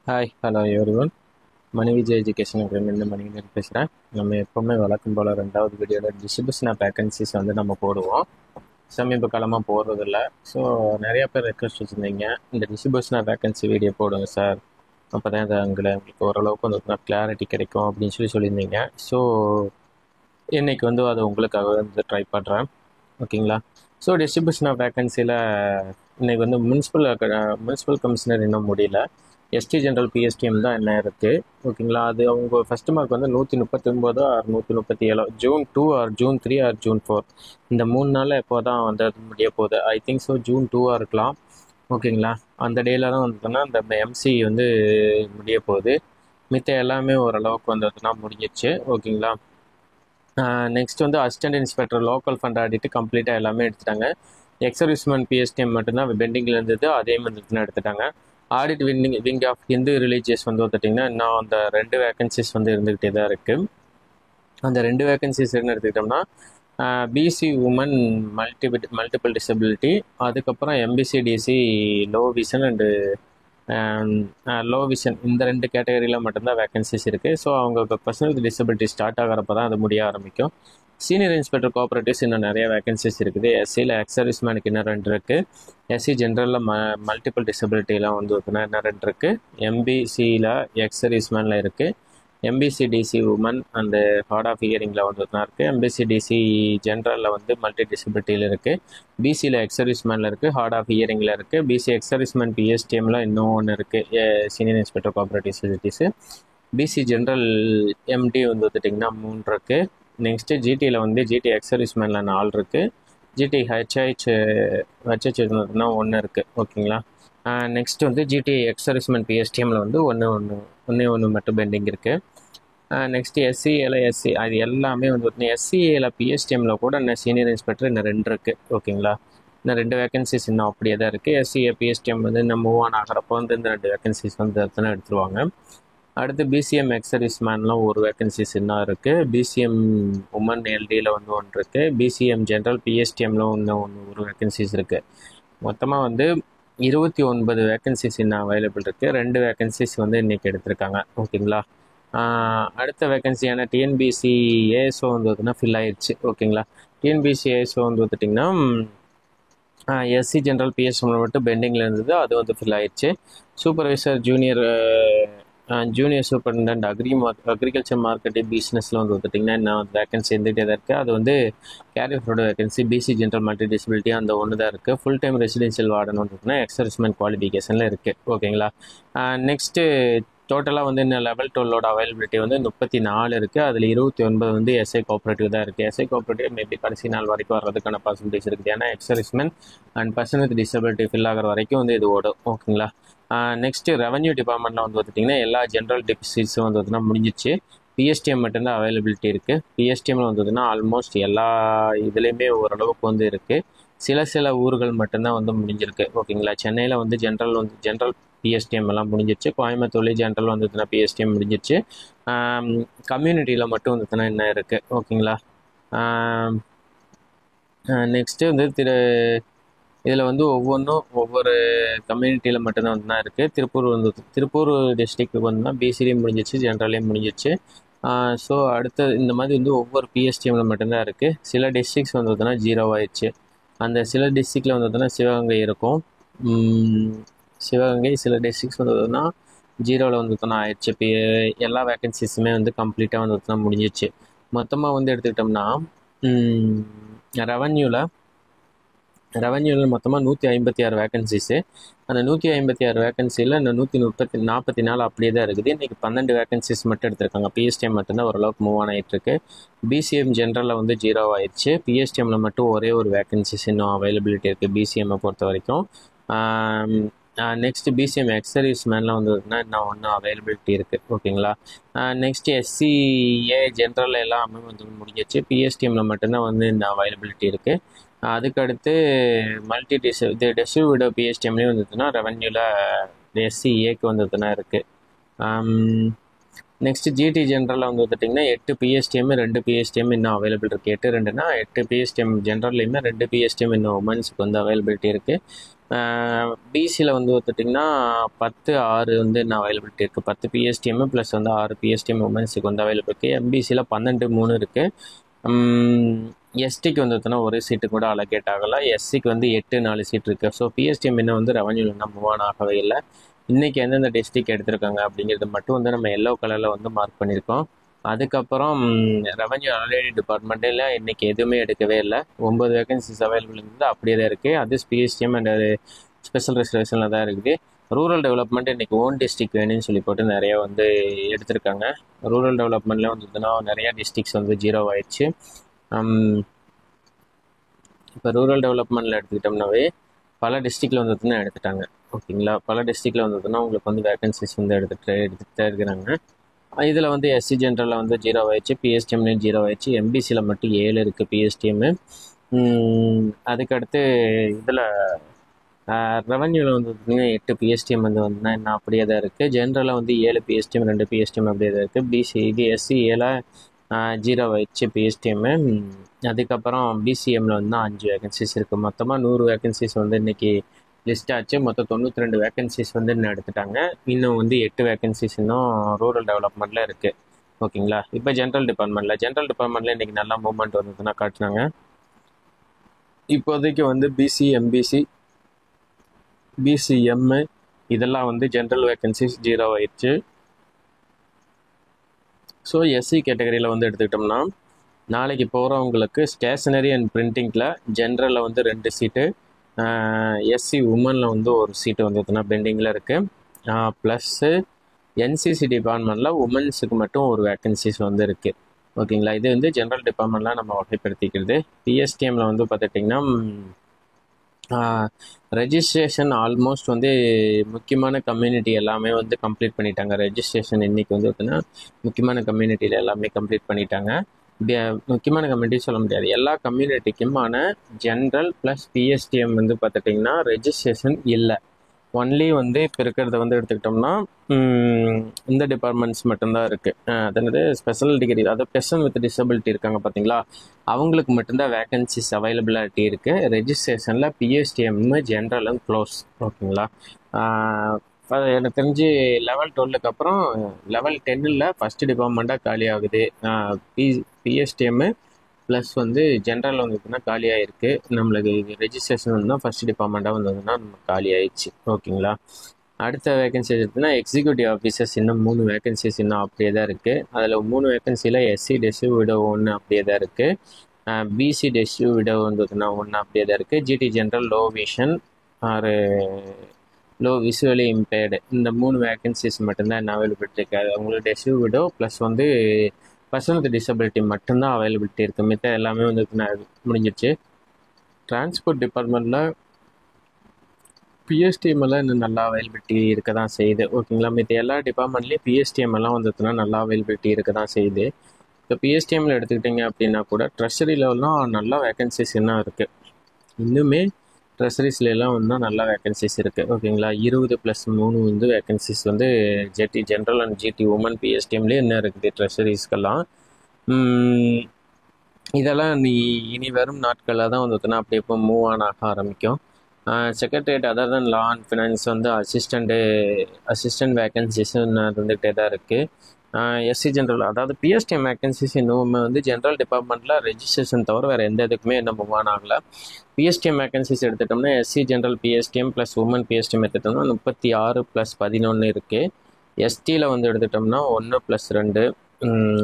Hi hello everyone. Mani Vijay education அகாடமிலேருந்து மணிகண்டன் பேசுகிறேன். நம்ம எப்போவுமே வழக்கம் போல் 2வது வீடியோவில் டிஸ்ட்ரிபியூஷன் ஆஃப் வேகன்சிஸ் வந்து நம்ம போடுவோம். சமீப காலமாக போடுறதில்ல. ஸோ நிறையா பேர் ரெக்வஸ்ட் வச்சுருந்தீங்க, இந்த டிஸ்ட்ரிபியூஷன் ஆஃப் வேகன்சி வீடியோ போடுங்க சார், அப்போ தான் இது உங்களுக்கு ஓரளவுக்கு வந்து கிளாரிட்டி கிடைக்கும் அப்படின்னு சொல்லியிருந்தீங்க. ஸோ இன்றைக்கி வந்து அதை உங்களுக்காக வந்து ட்ரை பண்ணுறேன். ஓகேங்களா? ஸோ டிஸ்ட்ரிபியூஷன் ஆஃப் வேகன்சியில் இன்றைக்கி வந்து முனிசிபல் கமிஷனர் இன்னும் முடியல. எஸ்டி ஜென்ரல் பிஎஸ்டிஎம் தான் என்ன இருக்குது. ஓகேங்களா? அது அவங்க ஃபஸ்ட்டு மார்க் வந்து 139 or 137 June 2 or June 3 or June 4 இந்த 3 நாளில் எப்போ தான் வந்து அது முடிய போகுது. ஐ திங்க் ஸோ June 2ஆக இருக்கலாம். ஓகேங்களா? அந்த டேயில் தான் வந்ததுன்னா அந்த எம்சி வந்து முடிய போகுது. மித்த எல்லாமே ஓரளவுக்கு வந்ததுன்னா முடிஞ்சிச்சு. ஓகேங்களா? நெக்ஸ்ட் வந்து அசிஸ்டன்ட் இன்ஸ்பெக்டர் லோக்கல் ஃபண்ட் ஆடிட்டு கம்ப்ளீட்டாக எல்லாமே எடுத்துட்டாங்க. எக்ஸர்விஸ்மேன் பிஎஸ்டிஎம் மட்டும்தான் பெண்டிங்கில் இருந்தது, அதே மாதிரி எடுத்துட்டாங்க. Audit wing of Hindu religious வந்து பார்த்திங்கன்னா இன்னும் அந்த 2 வேகன்சிஸ் வந்து இருந்துக்கிட்டே தான் இருக்குது. அந்த 2 வேகன்சிஸ் என்ன எடுத்துக்கிட்டோம்னா பிசி உமன் மல்டிபிள் டிசபிலிட்டி, அதுக்கப்புறம் MBC DC low vision and low vision, இந்த 2 கேட்டகரியில் மட்டும்தான் வேகன்சிஸ் இருக்குது. ஸோ அவங்க பர்சனல் டிசபிலிட்டி ஸ்டார்ட் ஆகிறப்ப தான் அது முடிய ஆரம்பிக்கும். சீனியர் இன்ஸ்பெக்டர் கோஆப்ரேட்டிவ்ஸ் இன்னும் நிறைய வேகன்சிஸ் இருக்குது. எஸ்சியில் எக்ஸர்விஸ்மேனுக்கு இன்னும் 2 இருக்குது. எஸ்சி ஜென்ரலில் மல்டிபிள் டிசபிலிட்டிலாம் வந்து இன்னும் 2 இருக்குது. எம்பிசியில் எக்ஸர்விஸ்மேனில் இருக்குது. MBC DC women and hard of ஹியரிங்கில் வந்து இருக்குது. எம்பிசி டிசி ஜென்ரலில் வந்து மல்டி டிசபிலிட்டியில் இருக்குது. பிசியில் எக்ஸர்விஸ்மேனில் இருக்குது, ஹார்ட் ஆஃப் ஹியரிங்கில் இருக்குது. பிசி எக்ஸர்விஸ்மேன் பிஎஸ்டிஎம்மில் இன்னும் ஒன்று இருக்குது, senior inspector cooperative facilities. BC general empty வந்து பார்த்திங்கன்னா 3 இருக்குது. நெக்ஸ்ட்டு ஜிடியில் வந்து ஜிடி எக்ஸர்விஸ்மேனில் 4 இருக்குது. ஜிடி ஹெச்ஹெச் இருந்ததுன்னா 1 இருக்குது. ஓகேங்களா? நெக்ஸ்ட் வந்து ஜிடி எக்ஸர்விஸ்மேன் பிஎஸ்டிஎம்மில் வந்து ஒன்று மட்டும் பெண்டிங் இருக்குது. நெக்ஸ்ட்டு எஸ்சி அது எல்லாமே வந்து எஸ்சிஏல பிஎஸ்டிஎம்மில் கூட இன்னும் சீனியர் இன்ஸ்பெக்டர் இன்னும் 2 இருக்குது. ஓகேங்களா? இன்னும் 2 வேகன்சிஸ் இன்னும் அப்படியே தான் இருக்குது. எஸ்சிஏ பிஎஸ்டிஎம் வந்து இன்னும் மூவ் ஆன் ஆகிறப்போ வந்து இந்த 2 வேகன்சிஸ் வந்து எடுத்துருவாங்க. அடுத்து பிசிஎம் எக்ஸர்விஸ்மேன்லாம் 1 வேகன்சிஸ் இன்னும் இருக்குது. பிசிஎம் உமன் எல்டியில் வந்து 1 இருக்குது. பிசிஎம் ஜென்ரல் பிஎஸ்டிஎம்மில் இன்னும் 1 வேகன்சிஸ் இருக்குது. மொத்தமாக வந்து 29 வேகன்சிஸ் இன்னும் அவைலபிள் இருக்குது. 2 வேகன்சிஸ் வந்து இன்றைக்கி எடுத்திருக்காங்க. ஓகேங்களா? அடுத்த வேகன்சியான டிஎன்பிசி ஏஎஸ்ஓ வந்து ஃபில் ஆயிடுச்சு. ஓகேங்களா? டிஎன்பிசி ஏஎஸ்ஓ வந்து பார்த்திங்கன்னா எஸ்சி ஜென்ரல் பிஎஸ்எம்மில் மட்டும் பெண்டிங்கில் இருந்தது, அது வந்து ஃபில் ஆயிடுச்சு. Supervisor junior superintendent agriculture marketing பிஸ்னஸில் வந்து பார்த்திங்கன்னா இன்னும் வேகன்சி இருந்துகிட்டே தான் இருக்குது. அது வந்து கேரியரோட vacancy BC general multi disability அந்த ஒன்று தான் இருக்குது. ஃபுல் டைம் ரெசிடென்ஷியல் வார்டன் வந்துட்டுனா எக்ஸர்விஸ்மேன் குவாலிஃபிகேஷனில் இருக்குது. ஓகேங்களா? நெக்ஸ்ட்டு டோட்டலாக வந்து இன்னும் லெவல் 12ஓட அவைலபிலிட்டி வந்து 34 இருக்குது. அதில் 29 வந்து எஸ்ஐ கோஆப்ரேட்டிவ் தான் இருக்குது. எஸ்ஐ கோஆப்ரேட்டிவ் மேபி கடைசி நாள் வரைக்கும் வர்றதுக்கான பாசிபிலிட்டிஸ் இருக்குது. ஏன்னா ex-servicemen and person with disability fill ஆகிற வரைக்கும் வந்து இது ஓடும். ஓகேங்களா? நெக்ஸ்ட்டு ரெவன்யூ டிபார்ட்மெண்ட்டில் வந்து பார்த்திங்கன்னா எல்லா ஜென்ரல் டெபிசிட்ஸும் வந்து பார்த்திங்கன்னா முடிஞ்சிச்சு. பிஎஸ்டிஎம் மட்டும்தான் அவைலபிலிட்டி இருக்குது. பிஎஸ்டிஎம்மில் வந்ததுன்னா ஆல்மோஸ்ட் எல்லா இதுலேயுமே ஓரளவுக்கு வந்து இருக்குது. சில ஊர்கள் மட்டும்தான் வந்து முடிஞ்சிருக்கு. ஓகேங்களா? சென்னையில் வந்து ஜென்ரல் பிஎஸ்டிஎம் எல்லாம் முடிஞ்சிச்சு. கோயம்புத்தூர்லேயே ஜென்ரல் வந்ததுன்னா பிஎஸ்டிஎம் முடிஞ்சிச்சு. கம்யூனிட்டியில் மட்டும் வந்ததுன்னா என்ன இருக்குது. ஓகேங்களா? நெக்ஸ்ட்டு வந்து இதில் வந்து ஒவ்வொரு கம்யூனிட்டியில் மட்டும்தான் வந்து தான் இருக்குது. திருப்பூர் டிஸ்ட்ரிக்ட்டுக்கு வந்து பிசிலையும் முடிஞ்சிச்சு, ஜென்ரலையும் முடிஞ்சிச்சு. ஸோ அடுத்த இந்த மாதிரி வந்து ஒவ்வொரு பிஎஸ்டிஎம்மில் மட்டும்தான் இருக்குது. சில டிஸ்ட்ரிக்ஸ் வந்ததுன்னா 0 ஆயிடுச்சு. அந்த சில டிஸ்ட்ரிக்டில் வந்ததுன்னா சிவகங்கை இருக்கும். சிவகங்கை சில டிஸ்ட்ரிக்ஸ் வந்ததுன்னா 0வில் வந்ததுன்னா ஆயிடுச்சு. இப்போ எல்லா வேகன்சிஸுமே வந்து கம்ப்ளீட்டாக வந்ததுன்னா முடிஞ்சிச்சு. மொத்தமாக வந்து எடுத்துக்கிட்டோம்னா ரெவன்யூவில் மொத்தமாக 156 வேகன்சிஸு. அந்த 156 வேகன்சியில் இந்த 144 அப்படியே தான் இருக்குது. இன்றைக்கி 12 வேகன்சிஸ் மட்டும் எடுத்திருக்காங்க. பிஎஸ்டிஎம் மட்டும்தான் ஓரளவுக்கு மூவ் ஆன் ஆகிட்டுருக்கு. பிசிஎம் ஜென்ரலில் வந்து 0 ஆயிடுச்சு. பிஎஸ்டிஎம்மில் மட்டும் ஒரே ஒரு வேகன்சிஸ் இன்னும் அவைலபிலிட்டி இருக்குது பிசிஎம்மை பொறுத்த வரைக்கும். நெக்ஸ்ட்டு பிசிஎம் எக்ஸர்விஸ்மேனில் வந்ததுன்னா இன்னும் ஒன்றும் அவைலபிலிட்டி இருக்குது. ஓகேங்களா? நெக்ஸ்ட்டு எஸ்சிஏ ஜென்ரல் எல்லாமே வந்து முடிஞ்சிச்சு. பிஎஸ்டிஎம்மில் மட்டும்தான் வந்து இந்த அவைலபிலிட்டி இருக்குது. அதுக்கடுத்து டிஸ்ட்ரிபியூட்டர் பிஎஸ்டிஎம்லேயும் வந்ததுன்னா ரெவன்யூவில் எஸ்சிஏக்கு வந்ததுன்னா இருக்குது. நெக்ஸ்ட்டு ஜிடி ஜென்ரலில் வந்து பார்த்திங்கன்னா 8 பிஎஸ்டிஎம் 2 பிஎஸ்டிஎம் இன்னும் அவைலபிள் இருக்குது. 8 2னா 8 பிஎஸ்டிஎம் ஜென்ரல்லையுமே 2 பிஎஸ்டிஎம் இன்னும் உமன்ஸுக்கு வந்து அவைலபிலிட்டி இருக்குது. பிசியில் வந்து பார்த்துட்டிங்கன்னா 10/6 வந்து இன்னும் அவைலபிலிட்டி இருக்குது. 10 பிஎஸ்டிஎம் ப்ளஸ் வந்து 6 பிஎஸ்டிஎம் உமன்ஸுக்கு வந்து அவைலபிள் இருக்குது. எம்பிசியில் 12/3 இருக்குது. எஸ்டிக்கு வந்து பார்த்தீங்கன்னா ஒரு சீட்டு கூட அலோகேட் ஆகலை. எஸ்சிக்கு வந்து 8-4 சீட் இருக்குது. ஸோ பிஎஸ்டிஎம் இன்னும் வந்து ரெவன்யூவில் இன்னும் மூவ் ஆன் ஆகவே இல்லை. இன்றைக்கி எந்தெந்த டிஸ்ட்ரிக்ட் எடுத்திருக்காங்க அப்படிங்கிறது மட்டும் வந்து நம்ம எல்லோ கலரில் வந்து மார்க் பண்ணியிருக்கோம். அதுக்கப்புறம் ரெவன்யூ அனலிட்டி டிபார்ட்மெண்ட்டில் இன்றைக்கி எதுவுமே எடுக்கவே இல்லை. 9 வேகன்சிஸ் அவைலபிள் இருந்து அப்படியே தான் இருக்குது. அது பிஎஸ்டிஎம் அண்ட் ஸ்பெஷல் ரிசர்வேஷனில் தான் இருக்குது. ரூரல் டெவலப்மெண்ட் இன்றைக்கி ஓன் டிஸ்ட்ரிக்ட் வேணும்னு சொல்லி போட்டு நிறையா வந்து எடுத்திருக்காங்க. ரூரல் டெவலப்மெண்ட்டில் வந்துதுன்னா நிறையா டிஸ்ட்ரிக்ஸ் வந்து 0 ஆயிடுச்சு. இப்போ ரூரல் டெவலப்மெண்ட்டில் எடுத்துக்கிட்டோம்னாவே பல டிஸ்ட்ரிக்டில் வந்துட்டுனா எடுத்துட்டாங்க. ஓகேங்களா, பல டிஸ்ட்ரிக்டில் வந்துட்டுனா உங்களுக்கு வந்து வேகன்சிஸ் வந்து எடுத்துகிட்டு தான் இருக்கிறாங்க. இதில் வந்து எஸ்சி ஜென்ரலில் வந்து 0 ஆயிடுச்சு, பிஎஸ்டிஎம்லேயும் 0 ஆயிடுச்சு, எம்பிசியில் மட்டும் 7 இருக்குது பிஎஸ்டிஎம்மு. அதுக்கடுத்து இதில் ரெவன்யூவில் வந்து பார்த்திங்கன்னா 8 பிஎஸ்டிஎம் வந்து என்ன அப்படியே தான் இருக்குது. ஜென்ரலில் வந்து 7 பிஎஸ்டிஎம் 2 பிஎஸ்டிஎம் அப்படியே தான் இருக்குது. பிசி இது எஸ்சி 7 0 ஆயிடுச்சு பிஎஸ்டிஎம்மு. அதுக்கப்புறம் பிசிஎம்மில் வந்து 5 வேகன்சிஸ் இருக்குது. மொத்தமாக 100 வேகன்சிஸ் வந்து இன்றைக்கி லிஸ்ட் ஆச்சு. மொத்தம் 92 வேகன்சிஸ் வந்து இன்னும் எடுத்துட்டாங்க. இன்னும் வந்து 8 வேகன்சிஸ் இன்னும் ரூரல் டெவலப்மெண்ட்டில் இருக்குது. ஓகேங்களா, இப்போ ஜென்ரல் டிபார்ட்மெண்ட்டில் இன்றைக்கி நல்லா மூவ்மெண்ட் வந்ததுன்னா காட்டினாங்க. இப்போதைக்கு வந்து பிசி, எம்பிசி, பிசிஎம்மு இதெல்லாம் வந்து ஜென்ரல் வேகன்சிஸ் 0 ஆயிடுச்சு. ஸோ எஸ்சி கேட்டகரியில் வந்து எடுத்துக்கிட்டோம்னா நாளைக்கு போகிறவங்களுக்கு ஸ்டேஷனரி அண்ட் பிரிண்டிங்கில் ஜென்ரலில் வந்து 2 சீட்டு, எஸ்சி உமனில் வந்து 1 சீட்டு வந்துதுன்னா பெண்டிங்கில் இருக்குது. ப்ளஸ்ஸு என்சிசி டிபார்ட்மெண்ட்டில் உமன்ஸுக்கு மட்டும் 1 வேக்கன்சிஸ் வந்து இருக்குது. ஓகேங்களா, இது வந்து ஜென்ரல் டிபார்ட்மெண்ட்லாம் நம்ம வகைப்படுத்திக்கிறது. பிஎஸ்டிஎம்மில் வந்து பார்த்துட்டிங்கன்னா ரெஜிஸ்ட்ரேஷன் ஆல்மோஸ்ட் வந்து முக்கியமான கம்யூனிட்டி எல்லாமே வந்து கம்ப்ளீட் பண்ணிட்டாங்க. ரெஜிஸ்ட்ரேஷன் இன்றைக்கி வந்து பார்த்தீங்கன்னா முக்கியமான கம்யூனிட்டியில் எல்லாமே கம்ப்ளீட் பண்ணிட்டாங்க. முக்கியமான கம்யூனிட்டி சொல்ல முடியாது, எல்லா கம்யூனிட்டிக்குமான ஜென்ரல் ப்ளஸ் பிஎஸ்டிஎம் வந்து பார்த்துட்டிங்கன்னா ரெஜிஸ்ட்ரேஷன் இல்லை. ஒன்லி வந்து இப்போ இருக்கிறத வந்து எடுத்துக்கிட்டோம்னா இந்த டிபார்ட்மெண்ட்ஸ் மட்டும்தான் இருக்குது. அதாவது ஸ்பெஷல் டிகிரி, அதாவது பர்சன் வித் டிசபிலிட்டி இருக்காங்க பார்த்தீங்களா, அவங்களுக்கு மட்டும்தான் வேக்கன்சிஸ் அவைலபிலிட்டி இருக்குது. ரெஜிஸ்ட்ரேஷனில் பிஎஸ்டிஎம் ஜென்ரலும் க்ளோஸ். ஓகேங்களா, எனக்கு தெரிஞ்சு லெவல் 12க்கு அப்புறம் லெவல் 10ல் ஃபஸ்ட்டு டிபார்ட்மெண்ட்டாக காலி ஆகுது. பிஎஸ்டிஎம்மு ப்ளஸ் வந்து ஜென்ரல் வந்ததுன்னா காலியாக இருக்குது. நம்மளுக்கு ரெஜிஸ்ட்ரேஷன் வந்து ஃபஸ்ட் டிபார்ட்மெண்ட்டாக வந்ததுன்னா நம்ம காலி ஆயிடுச்சு. ஓகேங்களா, அடுத்த வேகன்சி எடுத்துன்னா எக்ஸிக்யூட்டிவ் ஆஃபீஸர்ஸ் இன்னும் 3 வேகன்சிஸ் இன்னும் அப்படியே தான் இருக்குது. அதில் 3 வேகன்சியில் எஸ்சி டெஸ்யூ விடோ 1 அப்படியே தான் இருக்குது. பிசி டெஸ்யூ விடோ வந்ததுன்னா 1 அப்படியே தான் இருக்குது. GT general low vision or low visually impaired இந்த 3 வேகன்சிஸ் மட்டும்தான் என்ன அவைலபிலிட்டி இருக்காது. அவங்களுக்கு டெஸ்யூ விடோ ப்ளஸ் வந்து பர்சன் வித் டிசபிலிட்டி மட்டும்தான் அவைலபிலிட்டி இருக்குது. மித்த எல்லாமே வந்து முடிஞ்சிடுச்சு. டிரான்ஸ்போர்ட் டிபார்ட்மெண்ட்டில் பிஎஸ்டிஎம் எல்லாம் இன்னும் நல்லா அவைலபிலிட்டி இருக்க தான் செய்யுது. ஓகேங்களா, மித்த எல்லா டிபார்ட்மெண்ட்லேயும் பிஎஸ்டிஎம் எல்லாம் வந்துட்டுனா நல்லா அவைலபிலிட்டி இருக்க தான் செய்யுது. இப்போ பிஎஸ்டிஎம்மில் எடுத்துக்கிட்டிங்க அப்படின்னா கூட ட்ரெஷரி லெவல்லாம் நல்லா வேகன்சிஸ் இன்னும் இருக்குது. இன்னுமே ட்ரெஷரிஸ்லாம் இன்னும் நல்லா வேகன்சிஸ் இருக்குது. ஓகேங்களா, 20+3 வந்து வேகன்சிஸ் வந்து GT general and GT women பிஎஸ்டிஎம்லேயே என்ன இருக்குது ட்ரெஷரிஸ்க்கெல்லாம். இதெல்லாம் இனி வரும் நாட்களில் தான் வந்துட்டுனா அப்படி இப்போ மூவ் ஆன் ஆக ஆரம்பிக்கும். Secretariat other than law and finance வந்து அசிஸ்டன்ட் வேகன்சிஸ் இருந்துகிட்டே தான் இருக்குது. எஸ்சி ஜென்ரல் அதாவது பிஎஸ்டிஎம் வேகன்சிஸ் இன்னுமே வந்து ஜென்ரல் டிபார்ட்மெண்ட்டில் ரெஜிஸ்ட்ரேஷன் தவிர வேறு எந்த இதுக்குமே என்ன மூவ் ஆன் ஆகலை. பிஎஸ்டிஎம் வேகன்சிஸ் எடுத்துட்டோம்னா SC general PSTM plus women PSTM எடுத்துட்டோம்னா 36+11 இருக்குது. எஸ்டியில் வந்து எடுத்துட்டோம்னா 1+2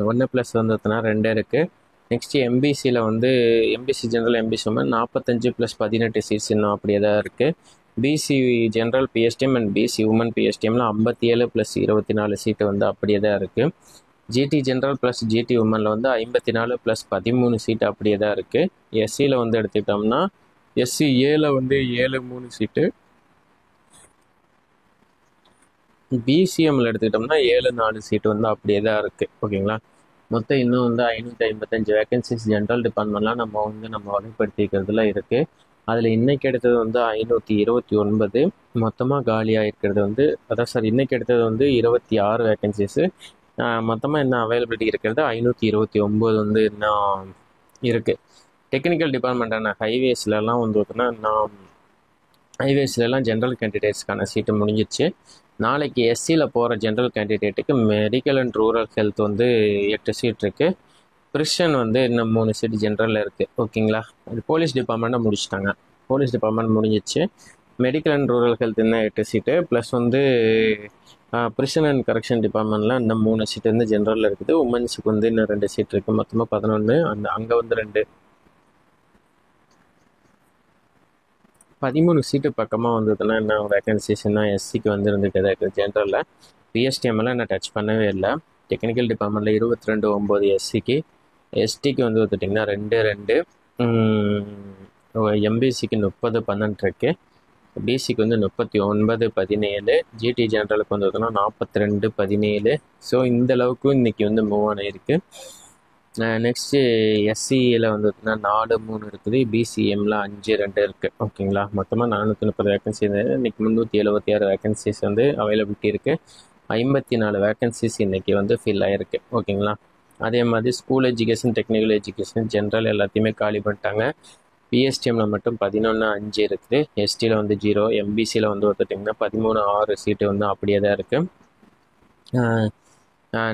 1+ வந்ததுன்னா 2 இருக்குது. நெக்ஸ்ட்டு எம்பிசியில் வந்து MBC general MBC women 45+18 seats இன்னும் அப்படியே தான் இருக்குது. BC general PSTM and BC women பிஎஸ்டிஎம்மில் 57+24 சீட்டு வந்து அப்படியே தான் இருக்குது. ஜிடி ஜென்ரல் ப்ளஸ் ஜிடி உமனில் வந்து 54+13 சீட்டு அப்படியே தான் இருக்குது. எஸ்சியில் வந்து எடுத்துக்கிட்டோம்னா எஸ்சி ஏல வந்து 73 சீட்டு, பிசிஎம்மில் எடுத்துக்கிட்டோம்னா 74 சீட்டு வந்து அப்படியே தான் இருக்குது. ஓகேங்களா, மொத்தம் இன்னும் வந்து 555 வேகன்சிஸ் ஜென்ரல் டிபார்ட்மெண்ட்லாம் நம்ம வகைப்படுத்திக்கிறதுல இருக்குது. அதில் இன்றைக்கி எடுத்தது வந்து 529, மொத்தமாக காலியாக இருக்கிறது வந்து இன்றைக்கி எடுத்தது வந்து 26 வேகன்சிஸு. மொத்தமாக என்ன அவைலபிலிட்டி இருக்கிறது 529 வந்து இன்னும் இருக்குது. டெக்னிக்கல் டிபார்ட்மெண்ட்டான ஹைவேஸ்லலாம் வந்து பார்த்தோன்னா இன்னும் ஹைவேஸ்லாம் ஜென்ரல் கேண்டிடேட்ஸ்க்கான சீட்டு முடிஞ்சிச்சு. நாளைக்கு எஸ்சியில் போகிற ஜென்ரல் கேண்டிடேட்டுக்கு மெடிக்கல் அண்ட் ரூரல் ஹெல்த் வந்து 8 சீட் இருக்குது. பிரிஷன் வந்து இன்னும் 3 சீட் ஜென்ரலில் இருக்குது. ஓகேங்களா, அது போலீஸ் டிபார்ட்மெண்ட்டை முடிச்சிட்டாங்க. போலீஸ் டிபார்ட்மெண்ட் முடிஞ்சிச்சு. மெடிக்கல் அண்ட் ரூரல் ஹெல்த் இன்னும் 8 சீட்டு ப்ளஸ் வந்து பிரிஷன் அண்ட் கரெக்ஷன் டிபார்ட்மெண்ட்டில் இன்னும் 3 சீட் வந்து ஜென்ரலில் இருக்குது. உமன்ஸுக்கு வந்து இன்னும் 2 சீட் இருக்குது. மொத்தமாக 11. அங்கே வந்து 13 சீட்டு பக்கமாக வந்ததுன்னா என்ன வேகன்சிஸ்னால் எஸ்சிக்கு வந்து இருந்துகிட்டே தான் இருக்குது. ஜென்ரலில் பிஎஸ்டிஎம்எல்லாம் நான் டச் பண்ணவே இல்லை. டெக்னிக்கல் டிபார்ட்மெண்ட்டில் 22/9 எஸ்சிக்கு, எஸ்டிக்கு வந்து பார்த்துட்டிங்கன்னா 2/2, எம்பிசிக்கு 30/12 இருக்குது, பிசிக்கு வந்து 39/17, ஜிடி ஜென்ரலுக்கு வந்து பார்த்தோன்னா 42/17. ஸோ இந்த அளவுக்கு இன்றைக்கி வந்து மூவ் ஆன இருக்குது. நெக்ஸ்ட்டு எஸ்சியில் வந்து பார்த்தீங்கன்னா 4-3 இருக்குது, பிசிஎம்மில் 5-2 இருக்குது. ஓகேங்களா, மொத்தமாக 430 வேகன்சி இருந்தது. இன்றைக்கி 376 வேகன்சிஸ் வந்து அவைலபிலிட்டி இருக்குது. 54 வேகன்சிஸ் இன்றைக்கி வந்து ஃபில் ஆகிருக்கு. ஓகேங்களா, அதே மாதிரி school education, technical education, general எல்லாத்தையுமே காலி பண்ணிட்டாங்க. பிஎஸ்டிஎம்மில் மட்டும் 11/5 இருக்குது, எஸ்டியில் வந்து 0, எம்பிசியில் வந்து பார்த்துட்டிங்கன்னா 13/6 சீட்டு வந்து அப்படியே தான் இருக்குது.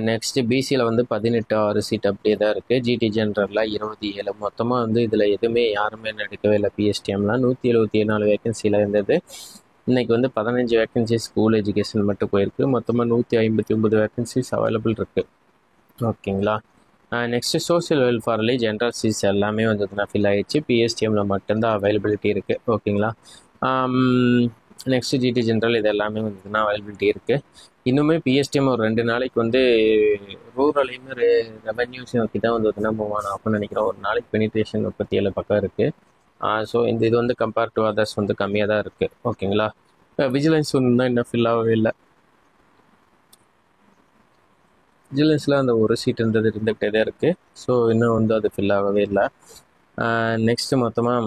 நெக்ஸ்ட்டு பிசியில் வந்து 18/6 சீட் அப்படியே தான் இருக்குது. ஜிடி ஜென்ரலில் 27. மொத்தமாக வந்து இதில் எதுவுமே யாருமே எடுக்கவே இல்லை. பிஎஸ்டிஎம்லாம் 174 வேகன்சியில் இருந்தது. இன்றைக்கி வந்து 15 வேகன்சி ஸ்கூல் எஜுகேஷன் மட்டும் போயிருக்கு. மொத்தமாக 159 வேகன்சிஸ் அவைலபிள் இருக்குது. ஓகேங்களா, நெக்ஸ்ட்டு சோஷியல் வெல்ஃபேர்லேயே ஜென்ரல் சீட்ஸ் எல்லாமே வந்து ஃபில் ஆகிடுச்சு. பிஎஸ்டிஎம்மில் மட்டும்தான் அவைலபிலிட்டி இருக்குது. ஓகேங்களா, நெக்ஸ்ட்டு ஜிடி ஜென்ரல் இது எல்லாமே வந்துதுன்னா அவைலபிலிட்டி இருக்குது. இன்னுமே பிஎஸ்டிஎம் ஒரு 2 நாளைக்கு வந்து ரூரலையுமே ரெவென்யூஸ் நோக்கி தான் வந்து மூவ் ஆன் ஆகும்னு நினைக்கிறோம். ஒரு நாளைக்கு பெனிட்ரேஷன் 37 பக்கம் இருக்குது. ஸோ இது வந்து கம்பேர் டு அதர்ஸ் வந்து கம்மியாக தான் இருக்குது. ஓகேங்களா, விஜிலன்ஸ் ஒன்று தான் இன்னும் ஃபில் ஆகவே இல்லை. விஜிலன்ஸில் அந்த ஒரு சீட் இருந்துக்கிட்டே தான் இருக்குது. ஸோ இன்னும் வந்து அது ஃபில் ஆகவே இல்லை. நெக்ஸ்ட்டு மொத்தமாக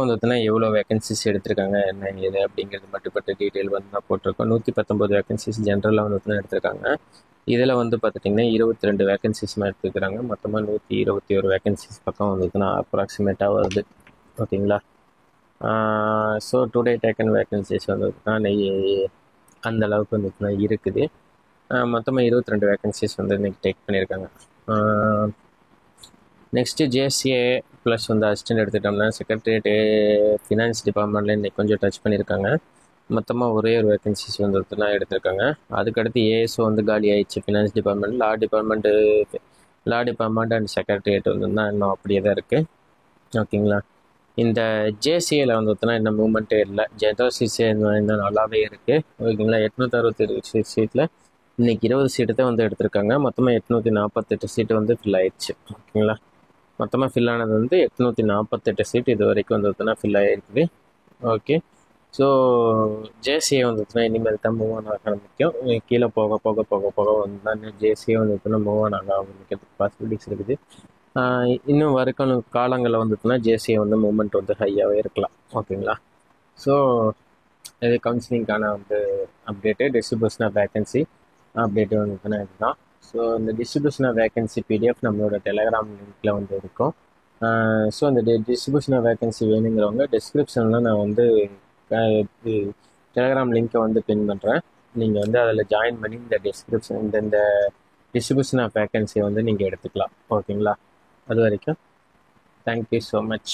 வந்து பார்த்தீங்கன்னா எவ்வளோ வேகன்சிஸ் எடுத்திருக்காங்க, என்ன ஏது அப்படிங்கிறது மட்டுப்பட்ட டீட்டெயில் வந்து நான் போட்டிருக்கோம். 119 வேகன்சிஸ் ஜென்ரலாக வந்து பார்த்தீங்கன்னா எடுத்திருக்காங்க. இதில் வந்து பார்த்துட்டிங்கன்னா 22 வேகன்சிஸ் எடுத்துக்கிறாங்க. மொத்தமாக 121 வேகன்சிஸ் பக்கம் வந்து பார்த்தீங்கன்னா அப்ராக்சிமேட்டாக வருது. ஓகேங்களா, ஸோ டுடே டேக்கன் வேகன்சிஸ் வந்து பார்த்தீங்கன்னா அந்த அளவுக்கு வந்து பார்த்தீங்கன்னா இருக்குது. மொத்தமாக 22 வேகன்சிஸ் வந்து இன்றைக்கி டேக் பண்ணியிருக்காங்க. நெக்ஸ்ட்டு ஜேசிஏ ப்ளஸ் வந்து அசிஸ்டன்ட் எடுத்துட்டோம்னா செக்ரட்டரியேட்டு ஃபினான்ஸ் டிபார்ட்மெண்ட்டில் இன்றைக்கி கொஞ்சம் டச் பண்ணியிருக்காங்க. மொத்தமாக ஒரே ஒரு வேகன்சிஸ் வந்து எடுத்திருக்காங்க. அதுக்கடுத்து ஏஎஸ்ஓ வந்து காலி ஆயிடுச்சு finance department. Law department and secretariat வந்து இன்னும் அப்படியே தான் இருக்குது. ஓகேங்களா, இந்த ஜேசிஏல வந்து இன்னும் மூவ்மெண்ட்டே இல்லை. ஜென்ரல் சீட்ஸே இன்னும் நல்லாவே இருக்குது. ஓகேங்களா, 867 சீட்டில் இன்றைக்கி 20 சீட்டு தான் வந்து எடுத்திருக்காங்க. மொத்தமாக 848 சீட்டு வந்து ஃபில் ஆயிடுச்சு. ஓகேங்களா, மொத்தமாக ஃபில் ஆனது வந்து 848 சீட் இது வரைக்கும் வந்து ஃபில் ஆகிருக்குது. ஓகே, ஸோ ஜேசிஏ வந்து இனிமேல் தான் மூவ் ஆன் ஆக ஆரம்பிக்கும். கீழே போக போக போக போக வந்து ஜேசிஏ வந்து மூவ் ஆன் ஆக ஆரம்பிக்கிறதுக்கு பாசிபிலிட்டிஸ் இருக்குது. இன்னும் வரைக்கும் காலங்களில் வந்துட்டுனா ஜேசிஏ வந்து மூவ்மெண்ட் வந்து ஹையாகவே இருக்கலாம். ஓகேங்களா, ஸோ இது கவுன்சிலிங்கான வந்து update. Distribution of vacancy update வந்துட்டுனா இதுதான். ஸோ இந்த டிஸ்ட்ரிபியூஷன் ஆஃப் வேகன்சி பிடிஎஃப் நம்மளோட டெலகிராம் லிங்க்கில் வந்து இருக்கும். ஸோ அந்த டிஸ்ட்ரிபியூஷன் ஆஃப் வேகன்சி வேணுங்கிறவங்க டிஸ்கிரிப்ஷனில் நான் வந்து டெலகிராம் லிங்க்கை வந்து பின் பண்ணுறேன். நீங்கள் வந்து அதில் ஜாயின் பண்ணி இந்த டிஸ்ட்ரிபியூஷன் ஆஃப் வேகன்சியை வந்து நீங்கள் எடுத்துக்கலாம். ஓகேங்களா, அது வரைக்கும் தேங்க்யூ ஸோ மச்.